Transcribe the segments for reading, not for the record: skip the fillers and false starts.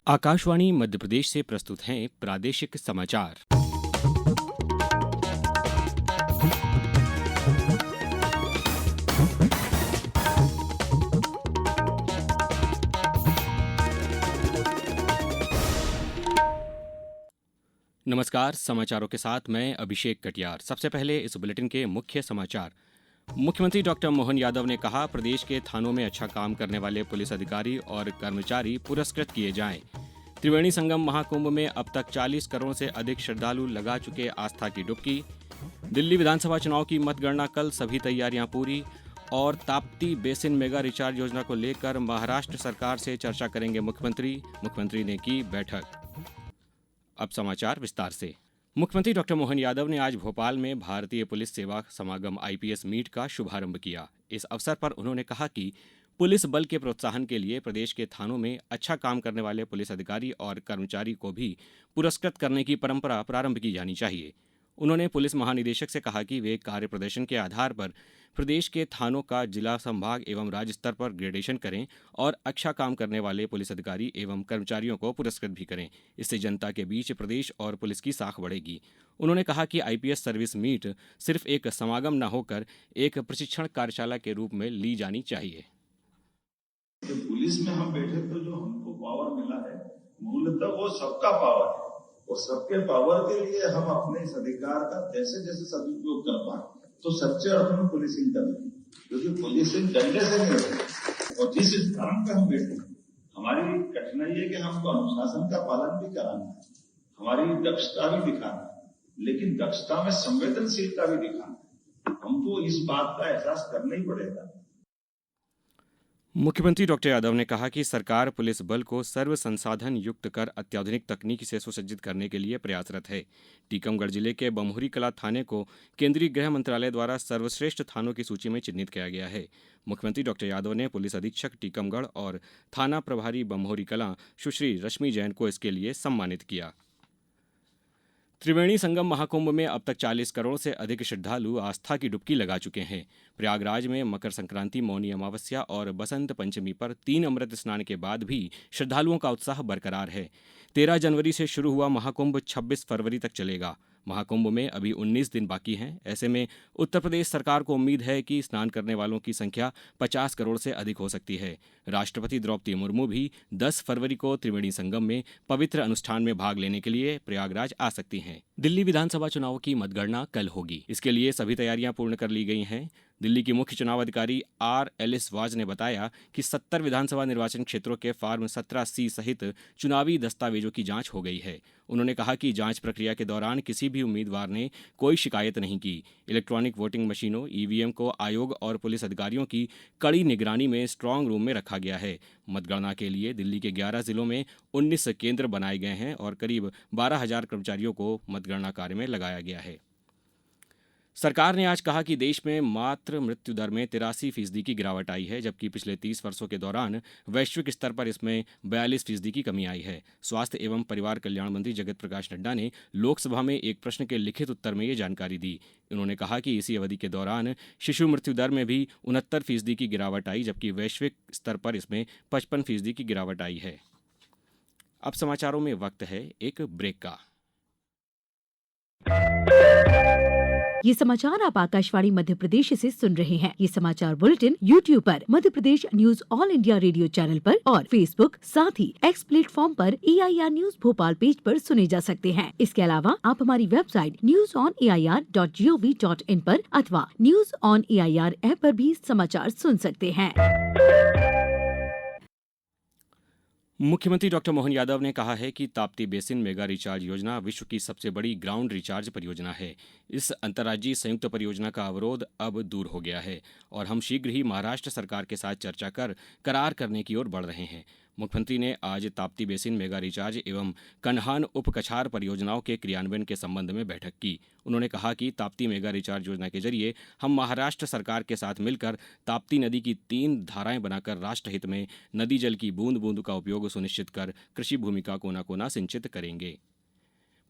आकाशवाणी मध्य प्रदेश से प्रस्तुत हैं प्रादेशिक समाचार। नमस्कार, समाचारों के साथ मैं अभिषेक कटियार। सबसे पहले इस बुलेटिन के मुख्य समाचार। मुख्यमंत्री डॉक्टर मोहन यादव ने कहा, प्रदेश के थानों में अच्छा काम करने वाले पुलिस अधिकारी और कर्मचारी पुरस्कृत किए जाएं। त्रिवेणी संगम महाकुंभ में अब तक 40 करोड़ से अधिक श्रद्धालु लगा चुके आस्था की डुबकी। दिल्ली विधानसभा चुनाव की मतगणना कल, सभी तैयारियां पूरी। और ताप्ती बेसिन मेगा रिचार्ज योजना को लेकर महाराष्ट्र सरकार से चर्चा करेंगे मुख्यमंत्री ने की बैठक। अब समाचार विस्तार से। मुख्यमंत्री डॉक्टर मोहन यादव ने आज भोपाल में भारतीय पुलिस सेवा समागम आईपीएस मीट का शुभारंभ किया। इस अवसर पर उन्होंने कहा कि पुलिस बल के प्रोत्साहन के लिए प्रदेश के थानों में अच्छा काम करने वाले पुलिस अधिकारी और कर्मचारी को भी पुरस्कृत करने की परंपरा प्रारंभ की जानी चाहिए। उन्होंने पुलिस महानिदेशक से कहा कि वे कार्य प्रदर्शन के आधार पर प्रदेश के थानों का जिला, संभाग एवं राज्य स्तर पर ग्रेडेशन करें और अच्छा काम करने वाले पुलिस अधिकारी एवं कर्मचारियों को पुरस्कृत भी करें। इससे जनता के बीच प्रदेश और पुलिस की साख बढ़ेगी। उन्होंने कहा कि आईपीएस सर्विस मीट सिर्फ एक समागम न होकर एक प्रशिक्षण कार्यशाला के रूप में ली जानी चाहिए। तो पुलिस में हम बैठे तो जो हमको पावर मिला है, मूलतः वो सबका पावर है और सबके पावर के लिए हम अपने इस अधिकार का जैसे जैसे सदुपयोग कर पाए तो सच्चे अर्थ में पुलिसिंग करें, क्योंकि पुलिसिंग डंडे से नहीं होती। और जिस स्थान पर हम बैठे, हमारी कठिनाई है कि हमको अनुशासन का पालन भी कराना है, हमारी दक्षता भी दिखाना है, लेकिन दक्षता में संवेदनशीलता भी दिखाना है। हमको इस बात का एहसास करना ही पड़ेगा। मुख्यमंत्री डॉक्टर यादव ने कहा कि सरकार पुलिस बल को सर्व संसाधन युक्त कर अत्याधुनिक तकनीक से सुसज्जित करने के लिए प्रयासरत है। टीकमगढ़ जिले के बमोरी कला थाने को केंद्रीय गृह मंत्रालय द्वारा सर्वश्रेष्ठ थानों की सूची में चिन्हित किया गया है। मुख्यमंत्री डॉक्टर यादव ने पुलिस अधीक्षक टीकमगढ़ और थाना प्रभारी बमोरी कला सुश्री रश्मि जैन को इसके लिए सम्मानित किया। त्रिवेणी संगम महाकुंभ में अब तक 40 करोड़ से अधिक श्रद्धालु आस्था की डुबकी लगा चुके हैं। प्रयागराज में मकर संक्रांति, मौनी अमावस्या और बसंत पंचमी पर 3 अमृत स्नान के बाद भी श्रद्धालुओं का उत्साह बरकरार है। 13 जनवरी से शुरू हुआ महाकुंभ 26 फरवरी तक चलेगा। महाकुंभ में अभी 19 दिन बाकी हैं। ऐसे में उत्तर प्रदेश सरकार को उम्मीद है कि स्नान करने वालों की संख्या 50 करोड़ से अधिक हो सकती है। राष्ट्रपति द्रौपदी मुर्मू भी 10 फरवरी को त्रिवेणी संगम में पवित्र अनुष्ठान में भाग लेने के लिए प्रयागराज आ सकती हैं। दिल्ली विधानसभा चुनाव की मतगणना कल होगी। इसके लिए सभी तैयारियां पूर्ण कर ली गई हैं। दिल्ली की मुख्य चुनाव अधिकारी आर एलिस वाज ने बताया कि 70 विधानसभा निर्वाचन क्षेत्रों के फॉर्म 17C सहित चुनावी दस्तावेजों की जांच हो गई है। उन्होंने कहा कि जांच प्रक्रिया के दौरान किसी भी उम्मीदवार ने कोई शिकायत नहीं की। इलेक्ट्रॉनिक वोटिंग मशीनों ईवीएम को आयोग और पुलिस अधिकारियों की कड़ी निगरानी में स्ट्रांग रूम में रखा गया है। मतगणना के लिए दिल्ली के 11 जिलों में 19 केंद्र बनाए गए हैं और करीब 12,000 कर्मचारियों को मतगणना कार्य में लगाया गया है। सरकार ने आज कहा कि देश में मातृ मृत्यु दर में 83% की गिरावट आई है, जबकि पिछले 30 वर्षों के दौरान वैश्विक स्तर पर इसमें 42% की कमी आई है। स्वास्थ्य एवं परिवार कल्याण मंत्री जगत प्रकाश नड्डा ने लोकसभा में एक प्रश्न के लिखित उत्तर में ये जानकारी दी। उन्होंने कहा कि इसी अवधि के दौरान शिशु मृत्यु दर में भी 69% की गिरावट आई, जबकि वैश्विक स्तर पर इसमें 55% की गिरावट आई है। अब समाचारों में वक्त है एक ब्रेक का। ये समाचार आप आकाशवाणी मध्य प्रदेश से सुन रहे हैं। ये समाचार बुलेटिन YouTube पर Madhya Pradesh news All India Radio channel पर और फेसबुक साथ ही एक्स प्लेटफॉर्म पर AIR न्यूज भोपाल पेज पर सुने जा सकते हैं। इसके अलावा आप हमारी वेबसाइट newsonair.gov.in पर अथवा न्यूज ऑन AIR ऐप पर भी समाचार सुन सकते हैं। मुख्यमंत्री डॉक्टर मोहन यादव ने कहा है कि ताप्ती बेसिन मेगा रिचार्ज योजना विश्व की सबसे बड़ी ग्राउंड रिचार्ज परियोजना है। इस अंतर्राज्यीय संयुक्त परियोजना का अवरोध अब दूर हो गया है और हम शीघ्र ही महाराष्ट्र सरकार के साथ चर्चा कर करार करने की ओर बढ़ रहे हैं। मुख्यमंत्री ने आज ताप्ती बेसिन मेगा रिचार्ज एवं कन्हान उपकछार परियोजनाओं के क्रियान्वयन के संबंध में बैठक की। उन्होंने कहा कि ताप्ती मेगा रिचार्ज योजना के जरिए हम महाराष्ट्र सरकार के साथ मिलकर ताप्ती नदी की 3 धाराएं बनाकर राष्ट्रहित में नदी जल की बूंद बूंद का उपयोग सुनिश्चित कर कृषि भूमि का कोना कोना सिंचित करेंगे।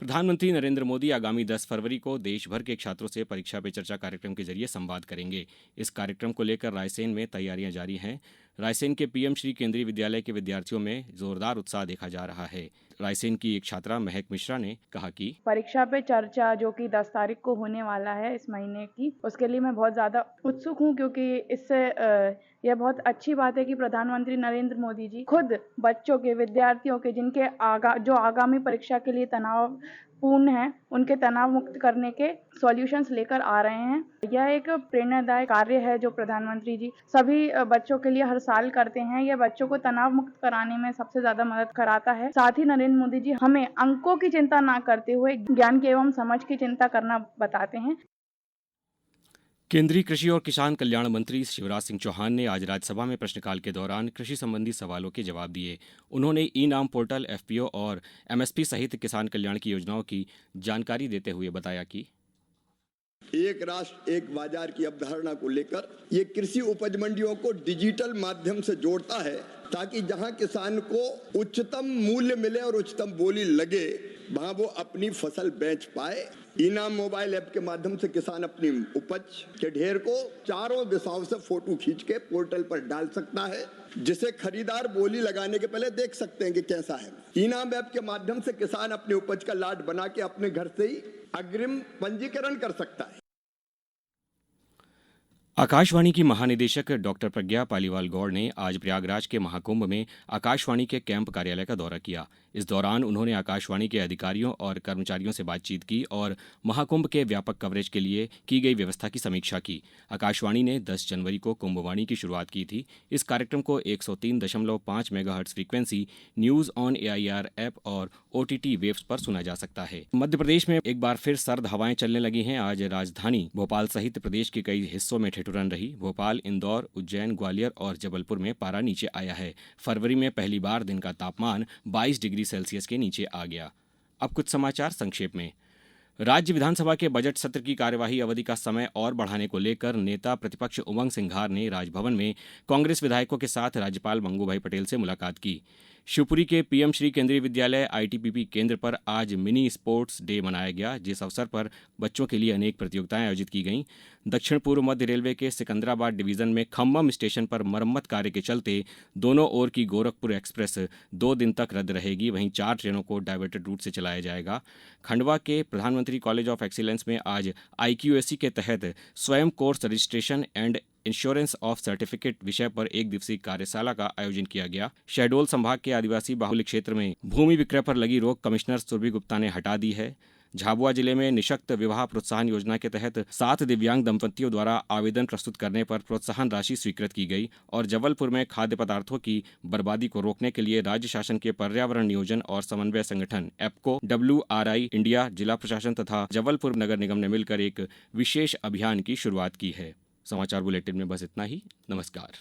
प्रधानमंत्री नरेंद्र मोदी आगामी 10 फरवरी को देश भर के छात्रों से परीक्षा पे चर्चा कार्यक्रम के जरिए संवाद करेंगे। इस कार्यक्रम को लेकर रायसेन में तैयारियां जारी हैं। रायसेन के पीएम श्री केंद्रीय विद्यालय के विद्यार्थियों में जोरदार उत्साह देखा जा रहा है। रायसेन की एक छात्रा महक मिश्रा ने कहा कि परीक्षा पे चर्चा जो कि 10 तारीख को होने वाला है इस महीने की, उसके लिए मैं बहुत ज़्यादा उत्सुक हूँ, क्योंकि इससे यह बहुत अच्छी बात है कि प्रधानमंत्री नरेंद्र मोदी जी खुद बच्चों के, विद्यार्थियों के जिनके जो आगामी परीक्षा के लिए तनावपूर्ण है, उनके तनाव मुक्त करने के सॉल्यूशंस लेकर आ रहे हैं। यह एक प्रेरणादायक कार्य है जो प्रधानमंत्री जी सभी बच्चों के लिए हर साल करते हैं। यह बच्चों को तनाव मुक्त कराने में सबसे ज्यादा मदद कराता है। साथ ही नरेंद्र मोदी जी हमें अंकों की चिंता ना करते हुए ज्ञान की एवं समझ की चिंता करना बताते हैं। केंद्रीय कृषि और किसान कल्याण मंत्री शिवराज सिंह चौहान ने आज राज्यसभा में प्रश्नकाल के दौरान कृषि संबंधी सवालों के जवाब दिए। उन्होंने ई नाम पोर्टल, एफपीओ और एमएसपी सहित किसान कल्याण की योजनाओं की जानकारी देते हुए बताया कि एक राष्ट्र एक बाजार की अवधारणा को लेकर ये कृषि उपज मंडियों को डिजिटल माध्यम से जोड़ता है, ताकि जहां किसान को उच्चतम मूल्य मिले और उच्चतम बोली लगे, वहां वो अपनी फसल बेच पाए। इनाम मोबाइल ऐप के माध्यम से किसान अपनी उपज के ढेर को चारों दिशाओं से फोटो खींच के पोर्टल पर डाल सकता है, जिसे खरीदार बोली लगाने के पहले देख सकते हैं कि कैसा है। इनाम ऐप के माध्यम से किसान अपनी उपज का लाट बना के अपने घर से ही अग्रिम पंजीकरण कर सकता है। आकाशवाणी की महानिदेशक डॉक्टर प्रज्ञा पालीवाल गौड़ ने आज प्रयागराज के महाकुंभ में आकाशवाणी के कैंप कार्यालय का दौरा किया। इस दौरान उन्होंने आकाशवाणी के अधिकारियों और कर्मचारियों से बातचीत की और महाकुंभ के व्यापक कवरेज के लिए की गई व्यवस्था की समीक्षा की। आकाशवाणी ने 10 जनवरी को कुंभवाणी की शुरुआत की थी। इस कार्यक्रम को 103.5 megahertz frequency, news on AIR app और ओटीटी वेव्स पर सुना जा सकता है। मध्य प्रदेश में एक बार फिर सर्द हवाएं चलने लगी हैं। आज राजधानी भोपाल सहित प्रदेश के कई हिस्सों में ठिठुरन रही। भोपाल, इंदौर, उज्जैन, ग्वालियर और जबलपुर में पारा नीचे आया है। फरवरी में पहली बार दिन का तापमान 22 डिग्री सेल्सियस के नीचे आ गया। अब कुछ समाचार संक्षेप में। राज्य विधानसभा के बजट सत्र की कार्यवाही अवधि का समय और बढ़ाने को लेकर नेता प्रतिपक्ष उमंग सिंघार ने राजभवन में कांग्रेस विधायकों के साथ राज्यपाल मंगूभाई पटेल से मुलाकात की। शिवपुरी के पीएम श्री केंद्रीय विद्यालय आईटीपीपी केंद्र पर आज मिनी स्पोर्ट्स डे मनाया गया, जिस अवसर पर बच्चों के लिए अनेक प्रतियोगिताएं आयोजित की गईं। दक्षिण पूर्व मध्य रेलवे के सिकंदराबाद डिवीजन में खम्मम स्टेशन पर मरम्मत कार्य के चलते दोनों ओर की गोरखपुर एक्सप्रेस 2 दिन तक रद्द रहेगी। वहीं 4 ट्रेनों को डाइवर्टेड रूट से चलाया जाएगा। खंडवा के प्रधानमंत्री कॉलेज ऑफ एक्सीलेंस में आज आईक्यूएसी के तहत स्वयं course registration and insurance of certificate विषय पर 1 दिवसीय कार्यशाला का आयोजन किया गया। शहडोल संभाग के आदिवासी बाहुल्य क्षेत्र में भूमि विक्रय पर लगी रोक कमिश्नर सुरभि गुप्ता ने हटा दी है। झाबुआ जिले में निशक्त विवाह प्रोत्साहन योजना के तहत 7 दिव्यांग दंपतियों द्वारा आवेदन प्रस्तुत करने पर प्रोत्साहन राशि स्वीकृत की गई। और जबलपुर में खाद्य पदार्थों की बर्बादी को रोकने के लिए राज्य शासन के पर्यावरण नियोजन और समन्वय संगठन एप्को, WRI इंडिया, जिला प्रशासन तथा जबलपुर नगर निगम ने मिलकर एक विशेष अभियान की शुरुआत की है। समाचार बुलेटिन में बस इतना ही। नमस्कार।